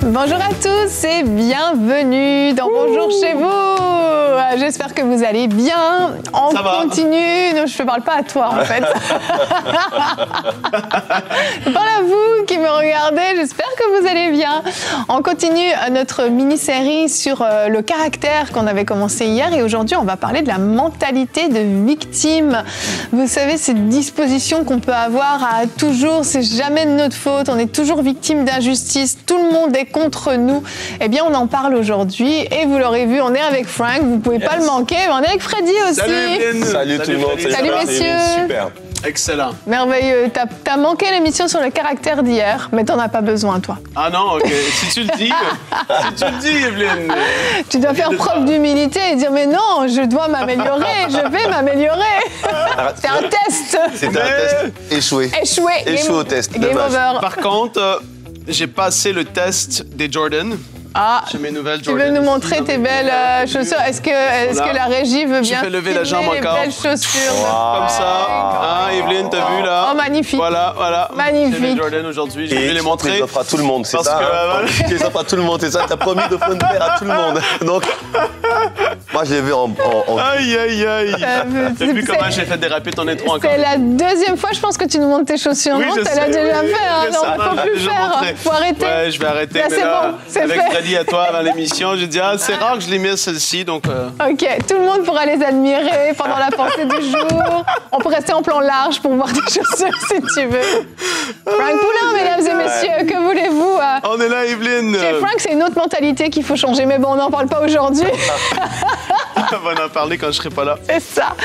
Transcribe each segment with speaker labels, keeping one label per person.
Speaker 1: Bonjour à tous et bienvenue dans Bonjour chez vous. J'espère que vous allez bien. On continue. Non, je ne parle pas à toi en fait. Je parle à vous qui me regardez. J'espère que vous allez bien. On continue notre mini-série sur le caractère qu'on avait commencé hier et aujourd'hui on va parler de la mentalité de victime. Vous savez, cette disposition qu'on peut avoir à toujours, c'est jamais de notre faute. On est toujours victime d'injustice. Tout le monde est contre nous. Eh bien, on en parle aujourd'hui et vous l'aurez vu, on est avec Frank, vous ne pouvez pas le manquer, mais on est avec Freddy aussi.
Speaker 2: Salut tout le monde.
Speaker 1: Salut messieurs.
Speaker 2: Super.
Speaker 3: Excellent.
Speaker 1: Merveilleux. T'as manqué l'émission sur le caractère d'hier, mais t'en as pas besoin, toi.
Speaker 3: Ah non, OK. Si tu le dis, Evelyne.
Speaker 1: Tu dois faire preuve d'humilité et dire, mais non, je dois m'améliorer, je vais m'améliorer. C'est un test.
Speaker 2: C'était un test échoué. Échoué au test.
Speaker 1: Game over.
Speaker 3: Par contre, j'ai passé le test des Jordan.
Speaker 1: Ah,
Speaker 3: j'ai mes nouvelles
Speaker 1: tu
Speaker 3: Jordan.
Speaker 1: veux nous montrer tes belles chaussures? Est-ce que la régie veut bien
Speaker 3: Je fais lever la jambe encore.
Speaker 1: Les belles chaussures.
Speaker 3: Comme ça. Ah, Evelyne, t'as vu là?
Speaker 1: Oh, magnifique.
Speaker 3: Voilà.
Speaker 1: Magnifique.
Speaker 3: J'ai mes Jordan aujourd'hui, je vais les montrer.
Speaker 2: Tu les offres à tout le monde, c'est ça? Tu les offres à tout le monde, c'est ça? T'as promis de prendre à tout le monde. Donc, moi, je l'ai vu en...
Speaker 3: Aïe. T'as vu comment j'ai fait déraper ton intro encore?
Speaker 1: C'est la deuxième fois, je pense, que tu nous montres tes chaussures.
Speaker 3: Oui,
Speaker 1: non?
Speaker 3: je
Speaker 1: Tu
Speaker 3: sais,
Speaker 1: l'as déjà
Speaker 3: oui,
Speaker 1: fait. Hein? Non, il ne faut plus faire. Il faut arrêter.
Speaker 3: Ouais, je vais arrêter.
Speaker 1: Là,
Speaker 3: mais
Speaker 1: c'est bon, c'est
Speaker 3: avec
Speaker 1: fait.
Speaker 3: Freddy à toi avant l'émission, j'ai dit, c'est rare que je les mette celle-ci, donc...
Speaker 1: OK, tout le monde pourra les admirer pendant la pensée du jour. On peut rester en plan large pour voir tes chaussures si tu veux. Frank Poulin, mesdames et messieurs, que voulez-vous?
Speaker 3: On est là, Evelyne.
Speaker 1: Chez Frank, c'est une autre mentalité qu'il faut changer, mais bon, on n'en parle pas aujourd'hui.
Speaker 3: On va en parler quand je serai pas là.
Speaker 1: C'est ça.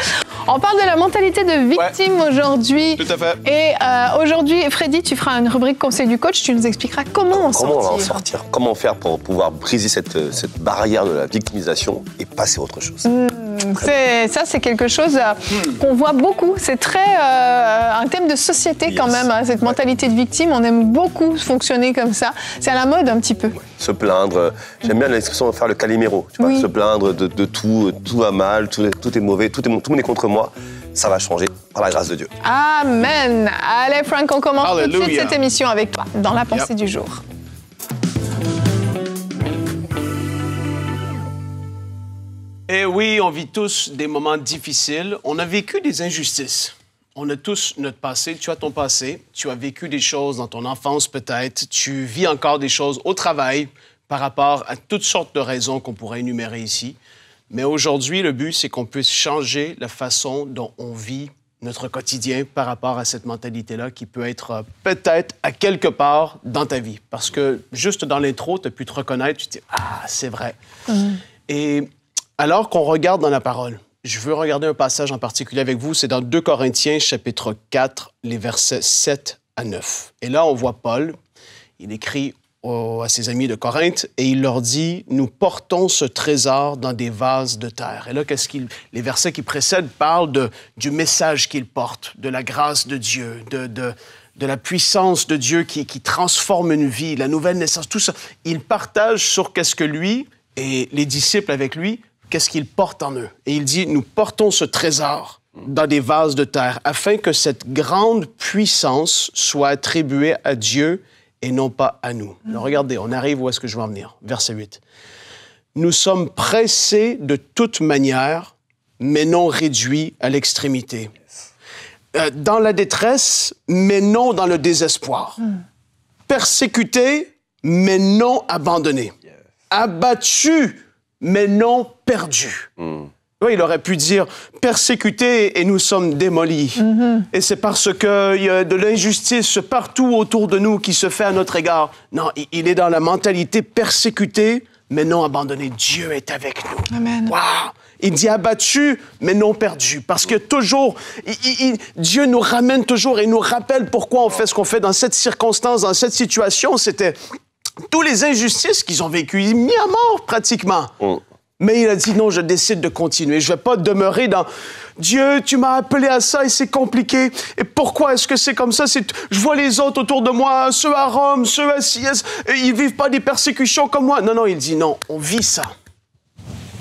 Speaker 1: On parle de la mentalité de victime aujourd'hui.
Speaker 3: Tout à fait.
Speaker 1: Et aujourd'hui, Freddy, tu feras une rubrique conseil du coach. Tu nous expliqueras comment en sortir.
Speaker 2: Comment faire pour pouvoir briser cette barrière de la victimisation et passer à autre chose.
Speaker 1: C'est quelque chose qu'on voit beaucoup. C'est très un thème de société quand même, cette mentalité de victime. On aime beaucoup fonctionner comme ça. C'est à la mode un petit peu.
Speaker 2: Se plaindre. J'aime bien l'expression de faire le Calimero. Tu vois, se plaindre de tout, tout va mal, tout est mauvais, tout le monde est contre moi. Ça va changer par la grâce de Dieu.
Speaker 1: Amen. Allez, Frank, on commence tout de suite cette émission avec toi dans la pensée du jour.
Speaker 3: Eh oui, on vit tous des moments difficiles. On a vécu des injustices. On a tous notre passé. Tu as ton passé. Tu as vécu des choses dans ton enfance peut-être. Tu vis encore des choses au travail par rapport à toutes sortes de raisons qu'on pourrait énumérer ici. Mais aujourd'hui, le but, c'est qu'on puisse changer la façon dont on vit notre quotidien par rapport à cette mentalité-là qui peut être peut-être à quelque part dans ta vie. Parce que juste dans l'intro, tu as pu te reconnaître, tu te dis « Ah, c'est vrai. Et alors qu'on regarde dans la parole, je veux regarder un passage en particulier avec vous, c'est dans 2 Corinthiens, chapitre 4, les versets 7 à 9. Et là, on voit Paul, il écrit à ses amis de Corinthe et il leur dit « Nous portons ce trésor dans des vases de terre. » Et là, les versets qui précèdent parlent du message qu'il porte, de la grâce de Dieu, de la puissance de Dieu qui transforme une vie, la nouvelle naissance, tout ça. Il partage sur qu'est-ce que lui et les disciples avec lui, qu'est-ce qu'ils portent en eux. Et il dit « Nous portons ce trésor dans des vases de terre afin que cette grande puissance soit attribuée à Dieu et non pas à nous. » Alors, regardez, on arrive où est-ce que je veux en venir. Verset 8. « Nous sommes pressés de toute manière, mais non réduits à l'extrémité. Dans la détresse, mais non dans le désespoir. Persécutés, mais non abandonnés. Abattus, mais non perdus. » Oui, il aurait pu dire « persécutés et nous sommes démolis. Et c'est parce qu'il y a de l'injustice partout autour de nous qui se fait à notre égard. Non, il est dans la mentalité persécuté, mais non abandonné. Dieu est avec nous.
Speaker 1: Amen.
Speaker 3: Wow! Il dit abattu, mais non perdu. Parce que toujours, Dieu nous ramène toujours et nous rappelle pourquoi on fait ce qu'on fait dans cette circonstance, dans cette situation. C'était toutes les injustices qu'ils ont vécues. Il mis à mort pratiquement. Mais il a dit, non, je décide de continuer. Je ne vais pas demeurer dans « Dieu, tu m'as appelé à ça et c'est compliqué. Et pourquoi est-ce que c'est comme ça? Je vois les autres autour de moi, ceux à Rome, ceux à Siès, ils ne vivent pas des persécutions comme moi. » Non, il dit, non, on vit ça.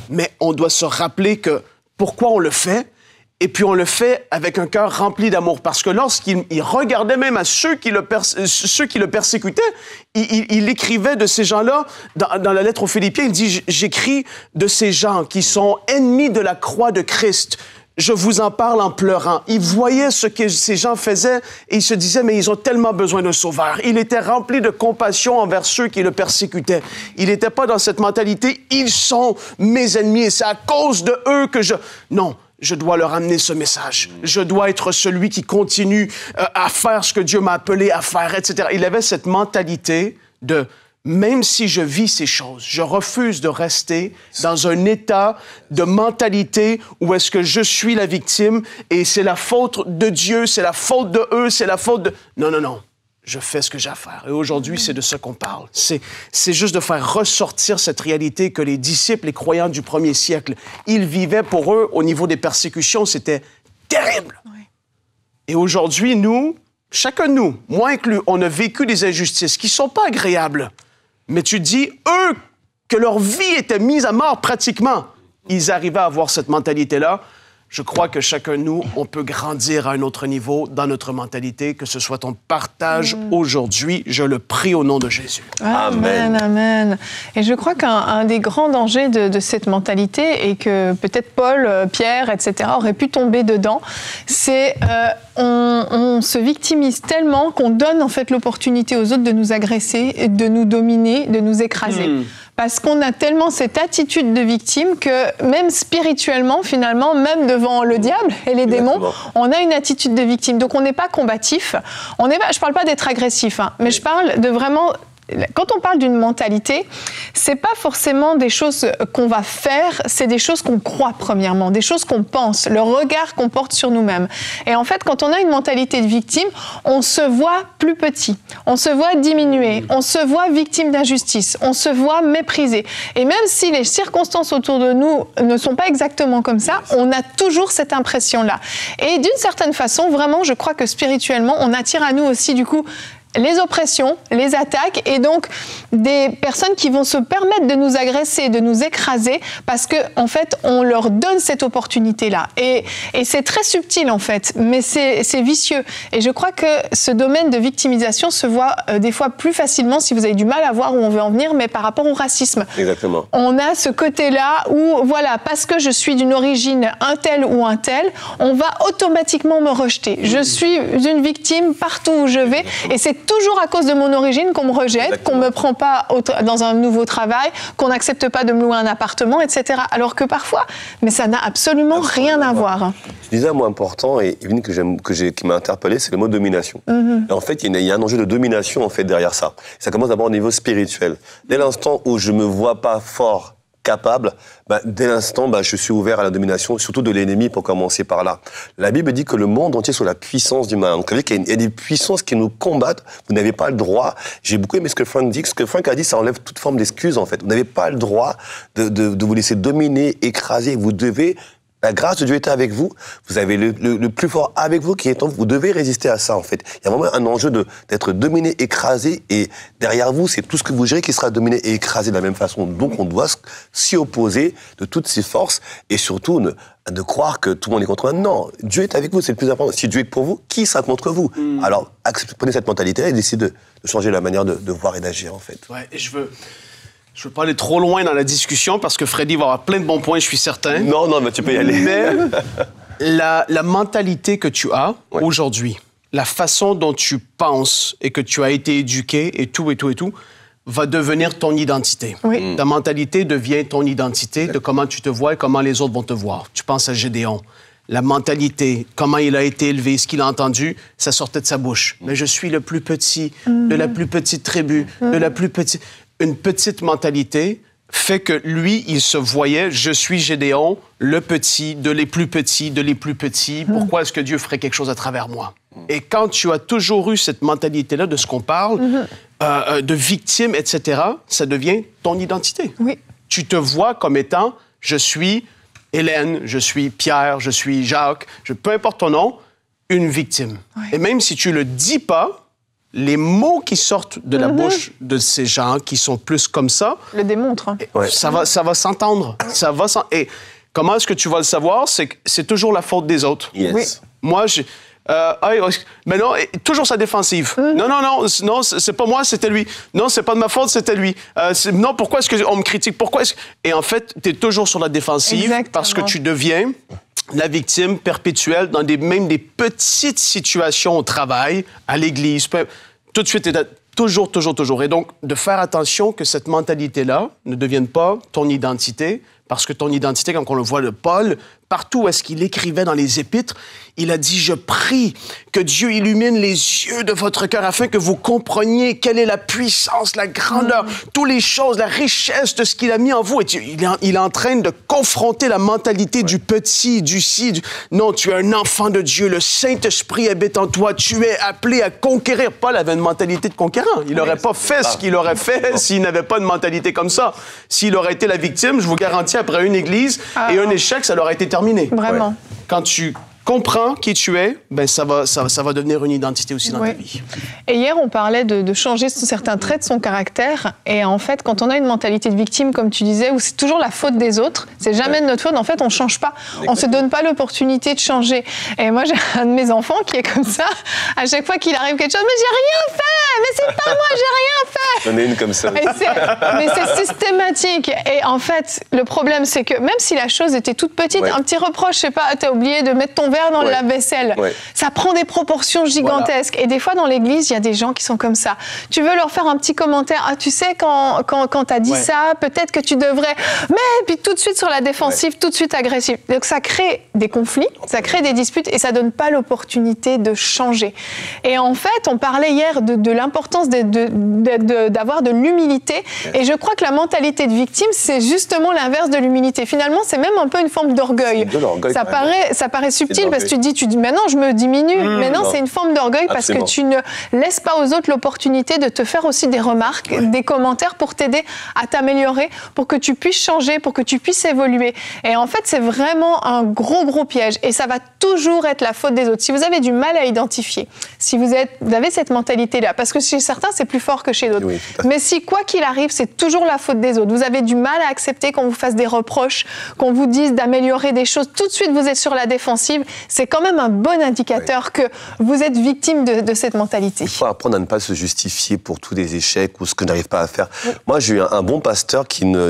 Speaker 3: Mais on doit se rappeler que pourquoi on le fait et puis on le fait avec un cœur rempli d'amour. Parce que lorsqu'il regardait même à ceux qui le persécutaient, il écrivait de ces gens-là, dans la lettre aux Philippiens, il dit « J'écris de ces gens qui sont ennemis de la croix de Christ. Je vous en parle en pleurant. » Il voyait ce que ces gens faisaient et il se disait « Mais ils ont tellement besoin d'un sauveur. » Il était rempli de compassion envers ceux qui le persécutaient. Il n'était pas dans cette mentalité « Ils sont mes ennemis et c'est à cause de eux que je... » Non. Je dois leur amener ce message. Je dois être celui qui continue à faire ce que Dieu m'a appelé à faire, etc. Il avait cette mentalité de même si je vis ces choses, je refuse de rester dans un état de mentalité où est-ce que je suis la victime et c'est la faute de Dieu, c'est la faute de eux, c'est la faute de... Non, non, non. Je fais ce que j'ai à faire. Et aujourd'hui, c'est de ça qu'on parle. C'est juste de faire ressortir cette réalité que les disciples, les croyants du premier siècle, ils vivaient pour eux, au niveau des persécutions, c'était terrible. Oui. Et aujourd'hui, nous, chacun de nous, moi inclus, on a vécu des injustices qui ne sont pas agréables. Mais tu dis, eux, que leur vie était mise à mort pratiquement, ils arrivaient à avoir cette mentalité-là. Je crois que chacun de nous, on peut grandir à un autre niveau dans notre mentalité, que ce soit ton partage aujourd'hui. Je le prie au nom de Jésus.
Speaker 1: Amen, amen. Et je crois qu'un des grands dangers de cette mentalité, et que peut-être Paul, Pierre, etc., auraient pu tomber dedans, c'est on se victimise tellement qu'on donne en fait l'opportunité aux autres de nous agresser, de nous dominer, de nous écraser. Parce qu'on a tellement cette attitude de victime que même spirituellement, finalement, même devant le diable et les démons, on a une attitude de victime. Donc on n'est pas combatif. Je ne parle pas d'être agressif, hein, mais je parle de vraiment... Quand on parle d'une mentalité, c'est pas forcément des choses qu'on va faire, c'est des choses qu'on croit premièrement, des choses qu'on pense, le regard qu'on porte sur nous-mêmes. Et en fait, quand on a une mentalité de victime, on se voit plus petit, on se voit diminué, on se voit victime d'injustice, on se voit méprisé. Et même si les circonstances autour de nous ne sont pas exactement comme ça, on a toujours cette impression-là. Et d'une certaine façon, vraiment, je crois que spirituellement, on attire à nous aussi, du coup, les oppressions, les attaques et donc des personnes qui vont se permettre de nous agresser, de nous écraser parce que en fait, on leur donne cette opportunité-là. Et c'est très subtil en fait, mais c'est vicieux. Et je crois que ce domaine de victimisation se voit des fois plus facilement si vous avez du mal à voir où on veut en venir, mais par rapport au racisme.
Speaker 2: Exactement.
Speaker 1: On a ce côté-là où, voilà, parce que je suis d'une origine un tel ou un tel, on va automatiquement me rejeter. Je suis une victime partout où je vais et c'est toujours à cause de mon origine qu'on me rejette, qu'on ne me prend pas dans un nouveau travail, qu'on n'accepte pas de me louer un appartement, etc. Alors que parfois, mais ça n'a absolument rien à voir.
Speaker 2: Je disais un mot important et une qui m'a interpellé, c'est le mot domination. Et en fait, il y a un enjeu de domination en fait, derrière ça. Ça commence d'abord au niveau spirituel. Dès l'instant où je ne me vois pas fort, capable, dès l'instant, je suis ouvert à la domination, surtout de l'ennemi pour commencer par là. La Bible dit que le monde entier est sous la puissance du mal. Donc, vous savez qu'il y a des puissances qui nous combattent. Vous n'avez pas le droit. J'ai beaucoup aimé ce que Frank dit. Ce que Frank a dit, ça enlève toute forme d'excuse, en fait. Vous n'avez pas le droit de vous laisser dominer, écraser. Vous devez... La grâce de Dieu est avec vous. Vous avez le plus fort avec vous qui est en vous. Vous devez résister à ça, en fait. Il y a vraiment un enjeu d'être dominé, écrasé. Et derrière vous, c'est tout ce que vous gérez qui sera dominé et écrasé de la même façon. Donc, on doit s'y opposer de toutes ses forces et surtout de croire que tout le monde est contre vous. Non, Dieu est avec vous, c'est le plus important. Si Dieu est pour vous, qui sera contre vous? Alors, prenez cette mentalité et décidez de changer la manière de voir et d'agir, en fait.
Speaker 3: Ouais, et je veux pas aller trop loin dans la discussion parce que Freddy va avoir plein de bons points, je suis certain.
Speaker 2: Non, mais tu peux y aller.
Speaker 3: Mais la mentalité que tu as aujourd'hui, la façon dont tu penses et que tu as été éduqué et tout, va devenir ton identité. Oui. Ta mentalité devient ton identité de comment tu te vois et comment les autres vont te voir. Tu penses à Gédéon. La mentalité, comment il a été élevé, ce qu'il a entendu, ça sortait de sa bouche. Mais je suis le plus petit, de la plus petite tribu, de la plus petite... Une petite mentalité fait que lui, il se voyait, je suis Gédéon, le petit, de les plus petits, de les plus petits. Pourquoi est-ce que Dieu ferait quelque chose à travers moi? Et quand tu as toujours eu cette mentalité-là de ce qu'on parle, de victime, etc., ça devient ton identité. Oui. Tu te vois comme étant, je suis Hélène, je suis Pierre, je suis Jacques, peu importe ton nom, une victime. Oui. Et même si tu le dis pas, les mots qui sortent de la bouche de ces gens qui sont plus comme ça...
Speaker 1: Le démontrent.
Speaker 3: Ça va s'entendre. Et Comment est-ce que tu vas le savoir? C'est que c'est toujours la faute des autres.
Speaker 2: Yes.
Speaker 1: Oui.
Speaker 3: Moi, mais non, toujours sa défensive. Non, c'est pas moi, c'était lui. Non, c'est pas de ma faute, c'était lui. Non, pourquoi est-ce qu'on me critique? Et en fait, tu es toujours sur la défensive.
Speaker 1: Exactement.
Speaker 3: Parce que tu deviens la victime perpétuelle dans même des petites situations au travail, à l'église. Tout de suite, toujours. Et donc, de faire attention que cette mentalité-là ne devienne pas ton identité, parce que ton identité, comme on le voit de Paul, partout où est-ce qu'il écrivait dans les Épîtres, il a dit « Je prie que Dieu illumine les yeux de votre cœur afin que vous compreniez quelle est la puissance, la grandeur, toutes les choses, la richesse de ce qu'il a mis en vous. » Et il est en train de confronter la mentalité du petit, du ci. Non, tu es un enfant de Dieu, le Saint-Esprit habite en toi, tu es appelé à conquérir. Paul avait une mentalité de conquérant. Il n'aurait pas fait ce qu'il aurait fait s'il n'avait pas une mentalité comme ça. S'il aurait été la victime, je vous garantis, après une église et un échec, ça aurait été terminé.
Speaker 1: Vraiment.
Speaker 2: Ouais.
Speaker 3: Quand tu comprends qui tu es, ben ça va devenir une identité aussi dans ta vie.
Speaker 1: Et hier, on parlait de changer certains traits de son caractère. Et en fait, quand on a une mentalité de victime, comme tu disais, où c'est toujours la faute des autres, c'est jamais de notre faute, en fait, on ne change pas. On ne se donne pas l'opportunité de changer. Et moi, j'ai un de mes enfants qui est comme ça. À chaque fois qu'il arrive quelque chose, mais j'ai rien fait, mais c'est pas moi, j'ai rien fait.
Speaker 2: J'en ai une comme ça.
Speaker 1: Mais c'est systématique. Et en fait, le problème, c'est que même si la chose était toute petite, un petit reproche, je sais pas, t'as oublié de mettre ton verre dans le lave-vaisselle. Ça prend des proportions gigantesques. Et des fois, dans l'église, il y a des gens qui sont comme ça. Tu veux leur faire un petit commentaire. Ah, tu sais, quand t'as dit ça, peut-être que tu devrais... Mais, puis tout de suite sur la défensive, tout de suite agressif. Donc, ça crée des conflits, ça crée des disputes et ça donne pas l'opportunité de changer. Et en fait, on parlait hier de l'importance d'avoir de l'humilité. Et je crois que la mentalité de victime, c'est justement l'inverse de l'humilité. Finalement, c'est même un peu une forme d'orgueil. Ça paraît subtil parce que tu dis maintenant je me diminue. Mais non, c'est une forme d'orgueil parce que tu ne laisses pas aux autres l'opportunité de te faire aussi des remarques, des commentaires pour t'aider à t'améliorer, pour que tu puisses changer, pour que tu puisses évoluer. Et en fait, c'est vraiment un gros piège. Et ça va toujours être la faute des autres. Si vous avez du mal à identifier, si vous avez cette mentalité-là, parce que chez certains, c'est plus fort que chez d'autres. Mais si, quoi qu'il arrive, c'est toujours la faute des autres. Vous avez du mal à accepter qu'on vous fasse des reproches, qu'on vous dise d'améliorer des choses. Tout de suite, vous êtes sur la défensive. C'est quand même un bon indicateur que vous êtes victime de cette mentalité.
Speaker 2: Il faut apprendre à ne pas se justifier pour tous les échecs ou ce que n'arrive pas à faire. Moi, j'ai eu un bon pasteur qui nous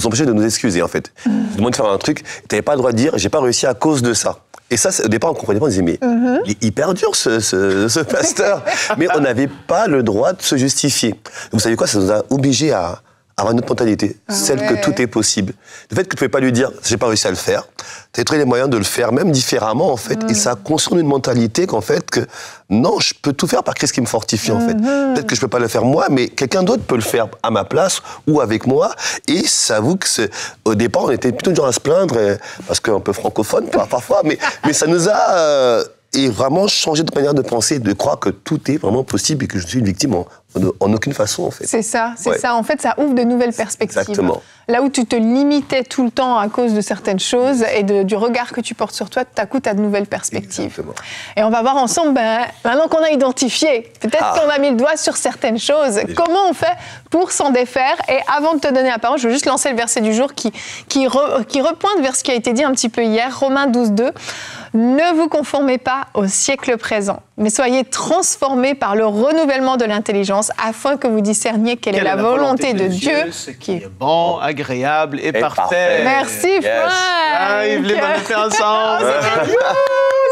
Speaker 2: empêchait de nous excuser, en fait. Je lui demandais de faire un truc, tu n'avais pas le droit de dire « j'ai pas réussi à cause de ça ». Et ça, au départ, on ne comprenait pas, on disait, mais il est hyper dur, ce pasteur. Mais on n'avait pas le droit de se justifier. Vous savez quoi, ça nous a obligés à avoir une autre mentalité, celle que tout est possible. Le fait que tu ne pouvais pas lui dire, j'ai pas réussi à le faire, tu as trouvé les moyens de le faire, même différemment, en fait. Et ça construit une mentalité qu'en fait, que non, je peux tout faire par Christ qui me fortifie, en fait. Peut-être que je ne peux pas le faire moi, mais quelqu'un d'autre peut le faire à ma place ou avec moi. Et ça avoue que au départ, on était plutôt dur à se plaindre, parce qu'on est un peu francophone parfois, mais ça nous a vraiment changé de manière de penser, de croire que tout est vraiment possible et que je suis une victime en aucune façon, en fait.
Speaker 1: C'est ça. En fait, ça ouvre de nouvelles perspectives.
Speaker 2: Exactement.
Speaker 1: Là où tu te limitais tout le temps à cause de certaines choses et du regard que tu portes sur toi, tout à coup, tu as de nouvelles perspectives.
Speaker 2: Exactement.
Speaker 1: Et on va voir ensemble, maintenant qu'on a identifié, peut-être qu'on a mis le doigt sur certaines choses, comment on fait pour s'en défaire. Et avant de te donner la parole, je veux juste lancer le verset du jour qui repointe vers ce qui a été dit un petit peu hier, Romains 12:2. Ne vous conformez pas au siècle présent, mais soyez transformés par le renouvellement de l'intelligence afin que vous discerniez quelle est la volonté de Dieu
Speaker 3: ce qui est bon, agréable et parfait.
Speaker 1: Merci, Franck.
Speaker 3: Ah, Yveline, on le fait ensemble.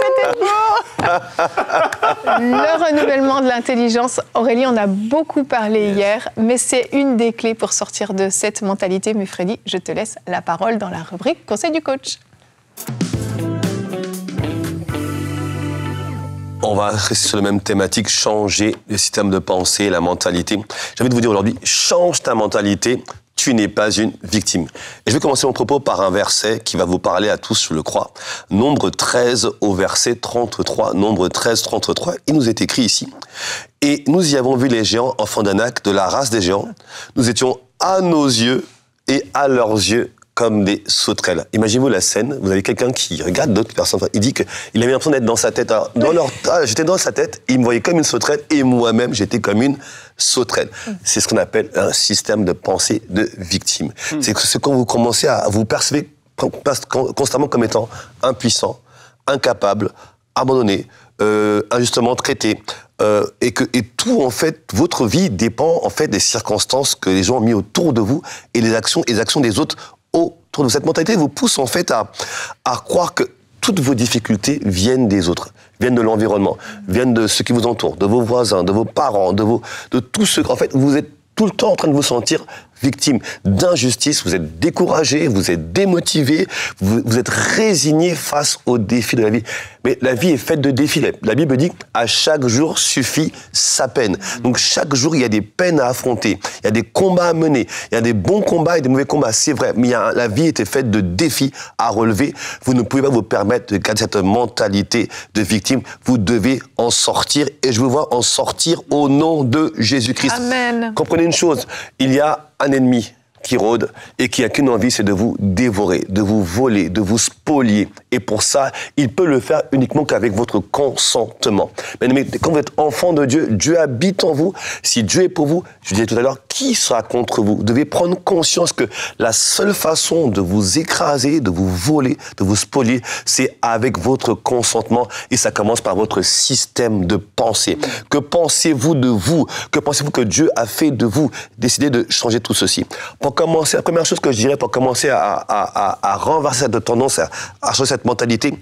Speaker 1: C'était beau. Le renouvellement de l'intelligence, Aurélie, on a beaucoup parlé hier, mais c'est une des clés pour sortir de cette mentalité. Mais Freddy, je te laisse la parole dans la rubrique Conseil du coach.
Speaker 2: On va rester sur la même thématique, changer le système de pensée, la mentalité. J'ai envie de vous dire aujourd'hui, change ta mentalité, tu n'es pas une victime. Et je vais commencer mon propos par un verset qui va vous parler à tous, je le crois. Nombre 13 au verset 33. Nombre 13, 33. Il nous est écrit ici. Et nous y avons vu les géants, enfants d'Anak, de la race des géants. Nous étions à nos yeux et à leurs yeux comme des sauterelles. Imaginez-vous la scène, vous avez quelqu'un qui regarde d'autres personnes, il dit qu'il avait l'impression d'être dans sa tête. Alors, j'étais dans sa tête, il me voyait comme une sauterelle, et moi-même, j'étais comme une sauterelle. C'est ce qu'on appelle un système de pensée de victime. C'est que quand vous commencez à vous percevoir constamment comme étant impuissant, incapable, abandonné, injustement traité, et tout, en fait, votre vie dépend, en fait, des circonstances que les gens ont mis autour de vous et les actions des autres autour de vous. Cette mentalité vous pousse, en fait, à croire que toutes vos difficultés viennent des autres, viennent de l'environnement, viennent de ceux qui vous entourent, de vos voisins, de vos parents, de tous ceux. En fait, vous êtes tout le temps en train de vous sentir victime d'injustice, vous êtes découragé, vous êtes démotivé, vous êtes résigné face aux défis de la vie. Mais la vie est faite de défis. La Bible dit « à chaque jour suffit sa peine ». Donc chaque jour, il y a des peines à affronter, il y a des combats à mener, il y a des bons combats et des mauvais combats, c'est vrai. Mais la vie était faite de défis à relever. Vous ne pouvez pas vous permettre de garder cette mentalité de victime. Vous devez en sortir et je vous vois en sortir au nom de Jésus-Christ.
Speaker 1: Amen.
Speaker 2: Comprenez une chose, il y a un ennemi qui rôde et qui a qu'une envie, c'est de vous dévorer, de vous voler, de vous spolier. Et pour ça, il peut le faire uniquement qu'avec votre consentement. Mais quand vous êtes enfant de Dieu, Dieu habite en vous. Si Dieu est pour vous, je disais tout à l'heure, qui sera contre vous? Vous devez prendre conscience que la seule façon de vous écraser, de vous voler, de vous spolier, c'est avec votre consentement. Et ça commence par votre système de pensée. Que pensez-vous de vous? Que pensez-vous que Dieu a fait de vous? Décidez de changer tout ceci. Pour commencer, la première chose que je dirais, pour commencer à renverser cette tendance, à changer cette mentalité,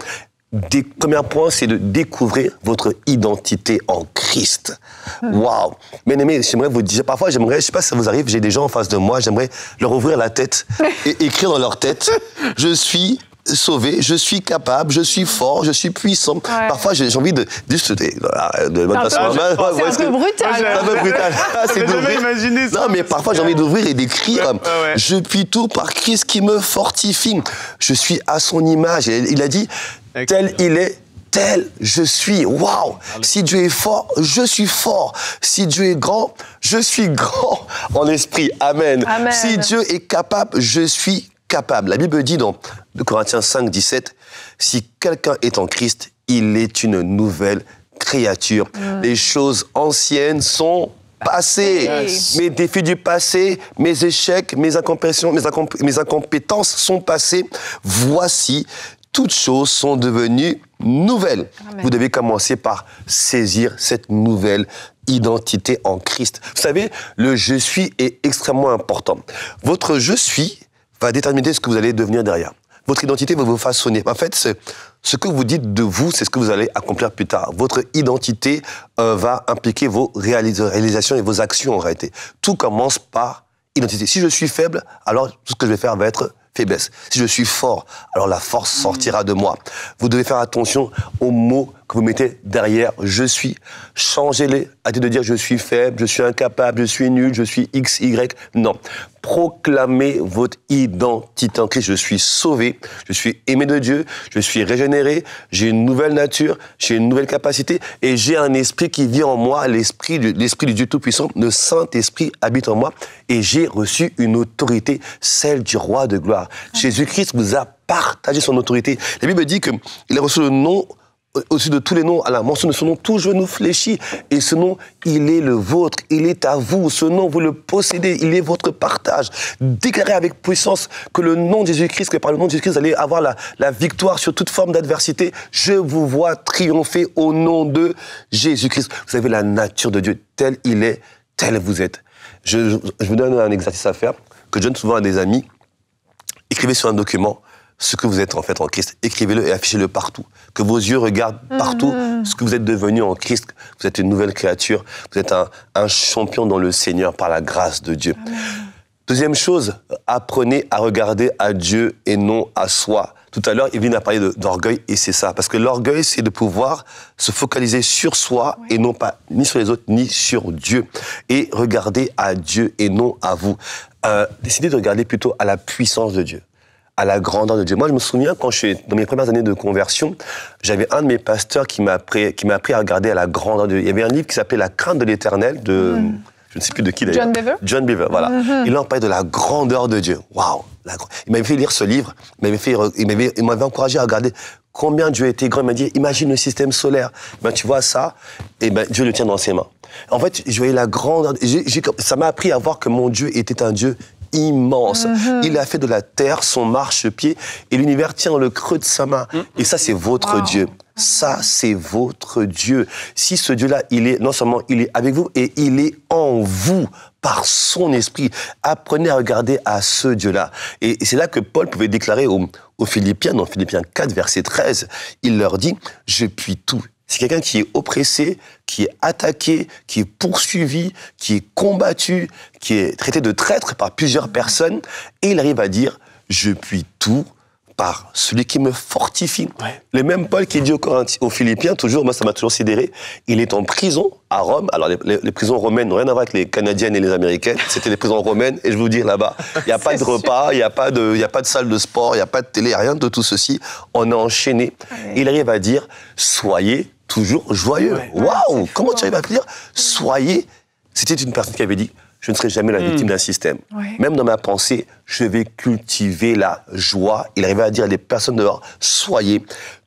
Speaker 2: le premier point, c'est de découvrir votre identité en Christ. Waouh! Bien aimé, j'aimerais vous dire, parfois, je ne sais pas si ça vous arrive, j'ai des gens en face de moi, j'aimerais leur ouvrir la tête et écrire dans leur tête, je suis sauvé, je suis capable, je suis fort, je suis puissant. Ouais. Parfois, j'ai envie de juste
Speaker 1: c'est un peu brutal.
Speaker 2: C'est un peu brutal.
Speaker 3: C'est jamais imaginé ça.
Speaker 2: Non, mais parfois, j'ai envie d'ouvrir et d'écrire je puis tout par Christ qui me fortifie. Je suis à son image. Et il a dit, tel il est, tel je suis. Waouh! Si Dieu est fort, je suis fort. Si Dieu est grand, je suis grand en esprit. Amen.
Speaker 1: Amen.
Speaker 2: Si Dieu est capable, je suis capable. La Bible dit dans 2 Corinthiens 5, 17, si quelqu'un est en Christ, il est une nouvelle créature. Les choses anciennes sont passées. Mes défis du passé, mes échecs, mes incompétences sont passées. Voici, toutes choses sont devenues nouvelles. Amen. Vous devez commencer par saisir cette nouvelle identité en Christ. Vous savez, le « je suis » est extrêmement important. Votre « je suis » va déterminer ce que vous allez devenir derrière. Votre identité va vous façonner. En fait, ce que vous dites de vous, c'est ce que vous allez accomplir plus tard. Votre identité va impliquer vos réalisations et vos actions en réalité. Tout commence par identité. Si je suis faible, alors tout ce que je vais faire va être faiblesse. Si je suis fort, alors la force sortira de moi. Vous devez faire attention aux mots que vous mettez derrière « je suis ». Changez-les. Arrêtez de dire « je suis faible, je suis incapable, je suis nul, je suis X, Y ». Non. Proclamez votre identité en Christ. Je suis sauvé, je suis aimé de Dieu, je suis régénéré, j'ai une nouvelle nature, j'ai une nouvelle capacité et j'ai un esprit qui vit en moi, l'esprit du Dieu Tout-Puissant, le Saint-Esprit habite en moi et j'ai reçu une autorité, celle du Roi de gloire. Jésus-Christ vous a partagé son autorité. La Bible dit qu'il a reçu le nom au-dessus de tous les noms, à la mention de son nom, tout genou fléchit. Et ce nom, il est le vôtre, il est à vous. Ce nom, vous le possédez, il est votre partage. Déclarez avec puissance que le nom de Jésus-Christ, que par le nom de Jésus-Christ, vous allez avoir la victoire sur toute forme d'adversité. Je vous vois triompher au nom de Jésus-Christ. Vous avez la nature de Dieu, tel il est, tel vous êtes. Je vous donne un exercice à faire, que je donne souvent à des amis. Écrivez sur un document ce que vous êtes en fait en Christ. Écrivez-le et affichez-le partout. Que vos yeux regardent partout ce que vous êtes devenu en Christ. Vous êtes une nouvelle créature. Vous êtes un champion dans le Seigneur par la grâce de Dieu. Amen. Deuxième chose, apprenez à regarder à Dieu et non à soi. Tout à l'heure, Evelyne a parlé d'orgueil et c'est ça. Parce que l'orgueil, c'est de pouvoir se focaliser sur soi et non pas ni sur les autres ni sur Dieu. Et regarder à Dieu et non à vous. Décidez de regarder plutôt à la puissance de Dieu, à la grandeur de Dieu. Moi, je me souviens, quand je suis dans mes premières années de conversion, j'avais un de mes pasteurs qui m'a appris à regarder à la grandeur de Dieu. Il y avait un livre qui s'appelait La crainte de l'Éternel de... Je ne sais plus de qui d'ailleurs.
Speaker 1: John Bever.
Speaker 2: John Bever, voilà. Il en parlait de la grandeur de Dieu. Waouh! Il m'avait fait lire ce livre, il m'avait encouragé à regarder combien Dieu était grand. Il m'a dit, imagine le système solaire. Ben, tu vois ça, et ben, Dieu le tient dans ses mains. En fait, je voyais la grandeur. Ça m'a appris à voir que mon Dieu était un Dieu immense. Il a fait de la terre son marchepied et l'univers tient dans le creux de sa main. Et ça, c'est votre Dieu. Ça, c'est votre Dieu. Si ce Dieu-là, non seulement il est avec vous, et il est en vous par son esprit. Apprenez à regarder à ce Dieu-là. Et c'est là que Paul pouvait déclarer aux Philippiens, dans Philippiens 4, verset 13, il leur dit « Je puis tout ». C'est quelqu'un qui est oppressé, qui est attaqué, qui est poursuivi, qui est combattu, qui est traité de traître par plusieurs personnes. Et il arrive à dire « Je puis tout ». Par celui qui me fortifie. Ouais. Le même Paul qui dit aux Philippiens, toujours, moi ça m'a toujours sidéré, il est en prison à Rome. Alors les prisons romaines n'ont rien à voir avec les canadiennes et les américaines, c'était les prisons romaines, et je vous dis là-bas, il n'y a pas de repas, il n'y a pas de salle de sport, il n'y a pas de télé, rien de tout ceci. On est enchaîné. Ouais. Il arrive à dire, soyez toujours joyeux. Waouh, wow, comment tu arrives à dire, soyez. C'était une personne qui avait dit, je ne serai jamais la victime d'un système. Ouais. Même dans ma pensée, je vais cultiver la joie. Il arrivait à dire à des personnes dehors, soyez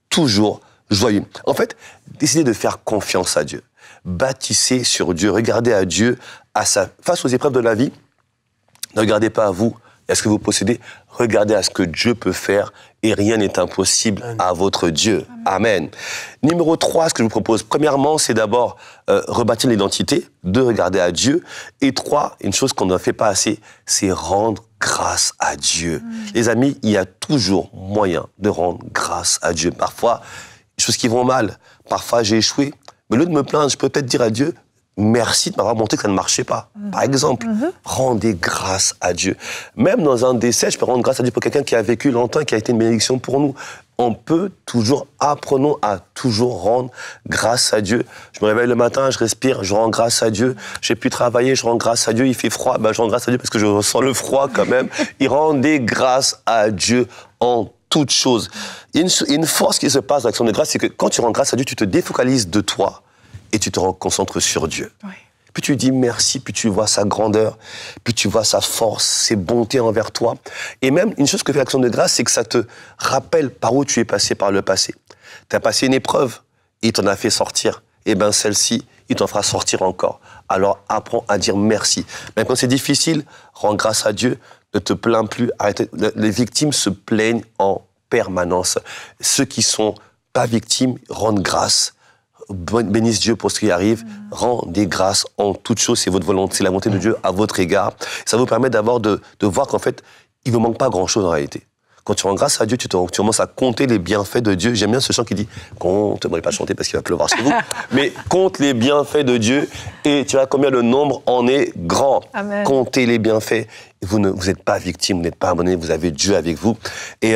Speaker 2: toujours joyeux. En fait, décidez de faire confiance à Dieu. Bâtissez sur Dieu. Regardez à Dieu face aux épreuves de la vie. Ne regardez pas à vous et à ce que vous possédez. Regardez à ce que Dieu peut faire et rien n'est impossible à votre Dieu. Amen. Numéro 3, ce que je vous propose, premièrement, c'est d'abord rebâtir l'identité, 2, regarder à Dieu, et 3, une chose qu'on ne fait pas assez, c'est rendre grâce à Dieu. Les amis, il y a toujours moyen de rendre grâce à Dieu. Parfois, des choses qui vont mal, parfois j'ai échoué, mais au lieu de me plaindre, je peux peut-être dire à Dieu, merci de m'avoir montré que ça ne marchait pas. Par exemple, rendez grâce à Dieu. Même dans un décès, je peux rendre grâce à Dieu pour quelqu'un qui a vécu longtemps, qui a été une bénédiction pour nous. On peut toujours, apprenons à toujours rendre grâce à Dieu. Je me réveille le matin, je respire, je rends grâce à Dieu. J'ai pu travailler, je rends grâce à Dieu. Il fait froid, je rends grâce à Dieu parce que je ressens le froid quand même. Et rendez grâce à Dieu en toutes choses. Il y a une force qui se passe dans l'action de grâce, c'est que quand tu rends grâce à Dieu, tu te défocalises de toi. Et tu te concentres sur Dieu. Oui. Puis tu dis merci, puis tu vois sa grandeur, puis tu vois sa force, ses bontés envers toi. Et même, une chose que fait l'action de grâce, c'est que ça te rappelle par où tu es passé par le passé. Tu as passé une épreuve, il t'en a fait sortir. Et bien celle-ci, il t'en fera sortir encore. Alors apprends à dire merci. Même quand c'est difficile, rends grâce à Dieu, ne te plains plus. Arrête. Les victimes se plaignent en permanence. Ceux qui ne sont pas victimes rendent grâce. Bénisse Dieu pour ce qui arrive, rendez grâce en toutes choses, c'est votre volonté, c'est la volonté de Dieu à votre égard. Ça vous permet d'abord de voir qu'en fait, il ne vous manque pas grand-chose en réalité. Quand tu rends grâce à Dieu, tu commences à compter les bienfaits de Dieu. J'aime bien ce chant qui dit « Compte », bon, il ne va pas chanter parce qu'il va pleuvoir chez vous, mais compte les bienfaits de Dieu et tu vois combien le nombre en est grand. Amen. Comptez les bienfaits. Vous n'êtes pas victime, vous n'êtes pas abandonné, vous avez Dieu avec vous. Et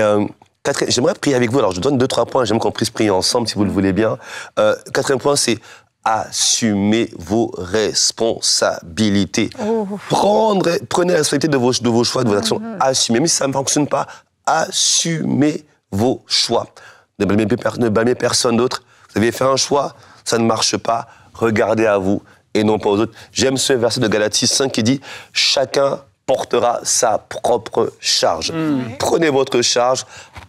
Speaker 2: j'aimerais prier avec vous. Alors, je donne 2-3 points. J'aime qu'on puisse prier ensemble, si vous le voulez bien. 4e point, c'est assumer vos responsabilités. Prenez la responsabilité de vos choix, de vos actions. Assumez. Même si ça ne fonctionne pas, assumez vos choix. Ne blâmez personne d'autre. Vous avez fait un choix, ça ne marche pas. Regardez à vous et non pas aux autres. J'aime ce verset de Galatie 5 qui dit « Chacun portera sa propre charge. Prenez votre charge,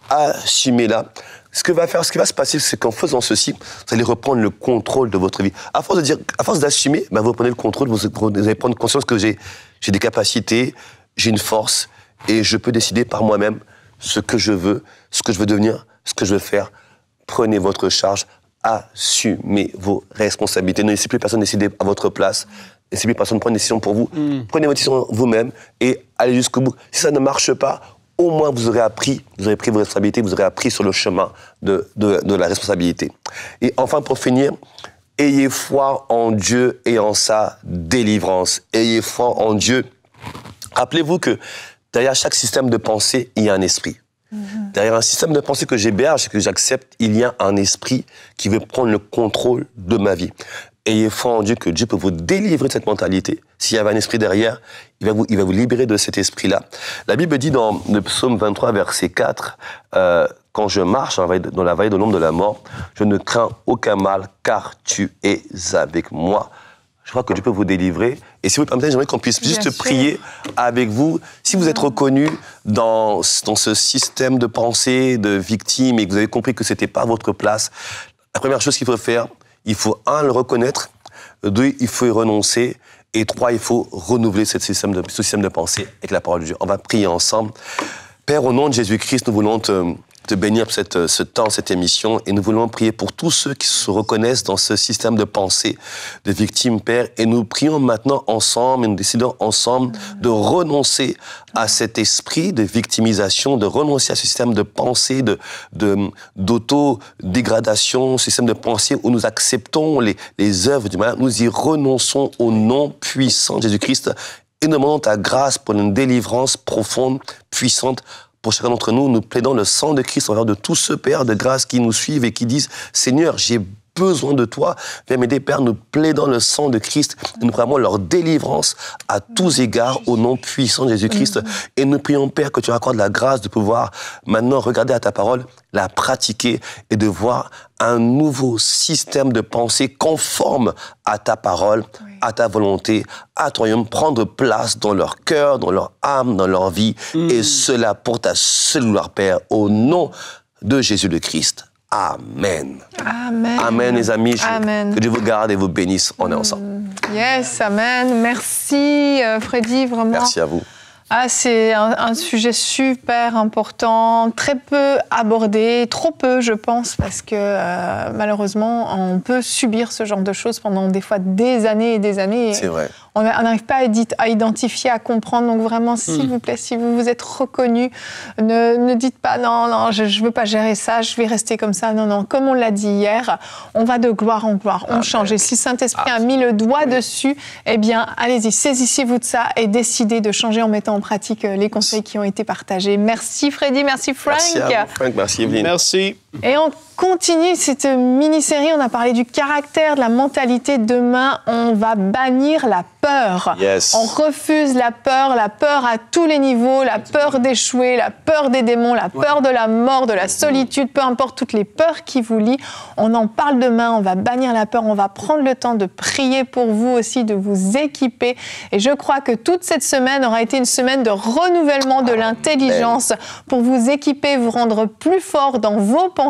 Speaker 2: assumez-la. Ce qui va se passer, c'est qu'en faisant ceci, vous allez reprendre le contrôle de votre vie. À force d'assumer, vous prenez le contrôle, vous allez prendre conscience que j'ai des capacités, j'ai une force, et je peux décider par moi-même ce que je veux devenir, ce que je veux faire. Prenez votre charge, assumez vos responsabilités. Ne laissez plus personne décider à votre place. Laissez plus personne prendre une décision pour vous. Prenez votre décision vous-même et allez jusqu'au bout. Si ça ne marche pas, au moins vous aurez pris vos responsabilités, vous aurez appris sur le chemin de la responsabilité. Et enfin, pour finir, ayez foi en Dieu et en sa délivrance. Ayez foi en Dieu. Rappelez-vous que derrière chaque système de pensée, il y a un esprit. Derrière un système de pensée que j'héberge et que j'accepte, il y a un esprit qui veut prendre le contrôle de ma vie. Ayez foi en Dieu que Dieu peut vous délivrer de cette mentalité. S'il y avait un esprit derrière, il va vous libérer de cet esprit-là. La Bible dit dans le psaume 23, verset 4, quand je marche dans la vallée de l'ombre de la mort, je ne crains aucun mal, car tu es avec moi. Je crois que Dieu peut vous délivrer. Et si vous le permettez, j'aimerais qu'on puisse juste prier avec vous. Si vous êtes reconnu dans ce système de pensée, de victime, et que vous avez compris que ce n'était pas votre place, la première chose qu'il faut faire, il faut, 1, le reconnaître, 2, il faut y renoncer, Et 3, il faut renouveler ce système de pensée avec la parole de Dieu. On va prier ensemble. Père, au nom de Jésus-Christ, nous voulons te bénir pour ce temps, cette émission, et nous voulons prier pour tous ceux qui se reconnaissent dans ce système de pensée de victime, Père, et nous prions maintenant ensemble, et nous décidons ensemble de renoncer à cet esprit de victimisation, de renoncer à ce système de pensée, d'auto-dégradation, système de pensée où nous acceptons les œuvres du mal, nous y renonçons au nom puissant de Jésus-Christ, et nous demandons ta grâce pour une délivrance profonde, puissante. Pour chacun d'entre nous, nous plaidons le sang de Christ envers de tous ceux, Père, de grâce qui nous suivent et qui disent « Seigneur, j'ai besoin de toi. Viens m'aider, Père, nous plaidons le sang de Christ. Nous prions leur délivrance à tous égards au nom puissant de Jésus-Christ. Et nous prions, Père, que tu accordes la grâce de pouvoir maintenant regarder à ta parole, la pratiquer et de voir un nouveau système de pensée conforme à ta parole, à ta volonté, à ton royaume, prendre place dans leur cœur, dans leur âme, dans leur vie. Et cela pour ta seule gloire, Père, au nom de Jésus le Christ. Amen.
Speaker 1: Amen.
Speaker 2: Amen, les amis.
Speaker 1: Amen.
Speaker 2: Que Dieu vous garde et vous bénisse. On est ensemble.
Speaker 1: Yes, amen. Merci, Freddy, vraiment.
Speaker 2: Merci à vous.
Speaker 1: Ah, c'est un sujet super important, très peu abordé, trop peu, je pense, parce que malheureusement, on peut subir ce genre de choses pendant des fois des années et des années.
Speaker 2: C'est vrai.
Speaker 1: On n'arrive pas à identifier, à comprendre. Donc vraiment, s'il vous plaît, si vous vous êtes reconnu, ne dites pas non, je ne veux pas gérer ça, je vais rester comme ça. Non, comme on l'a dit hier, on va de gloire en gloire, on change. Et si Saint-Esprit a mis le doigt dessus, eh bien, allez-y, saisissez-vous de ça et décidez de changer en mettant en pratique les conseils qui ont été partagés. Merci Freddy, merci Frank.
Speaker 2: Merci à vous, Frank, merci Evelyne.
Speaker 3: Merci.
Speaker 1: Et on continue cette mini-série, on a parlé du caractère, de la mentalité. Demain, on va bannir la peur.
Speaker 2: Yes.
Speaker 1: On refuse la peur à tous les niveaux, la peur d'échouer, la peur des démons, la peur de la mort, de la solitude, peu importe toutes les peurs qui vous lient. On en parle demain, on va bannir la peur, on va prendre le temps de prier pour vous aussi, de vous équiper. Et je crois que toute cette semaine aura été une semaine de renouvellement de l'intelligence pour vous équiper, vous rendre plus fort dans vos pensées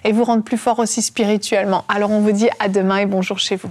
Speaker 1: et vous rendre plus fort aussi spirituellement. Alors on vous dit à demain et bonjour chez vous.